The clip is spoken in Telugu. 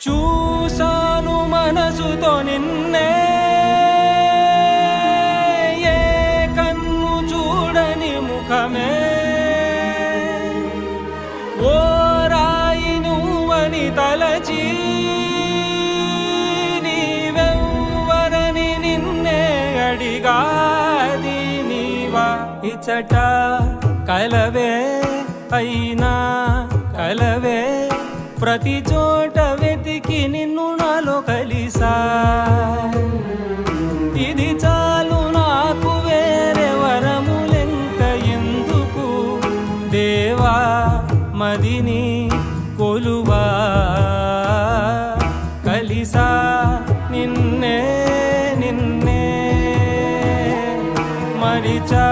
చూసాను మనసుతో నిన్నే, ఏ కన్ను చూడని ముఖమే, ఓ రాయి నువ్వని తలచి నీవెవ్వరని నిన్నే అడిగాది నీవా. ఇచ్చట కలవే అయినా కలవే, ప్రతి చోట వెతికి నిన్ను నాలో కలిసా. ఇది చాలు నాకు, వేరే వరములెంక ఎందుకు దేవా, మదిని కొలువా. కలిసా నిన్నే నిన్నే మరిచా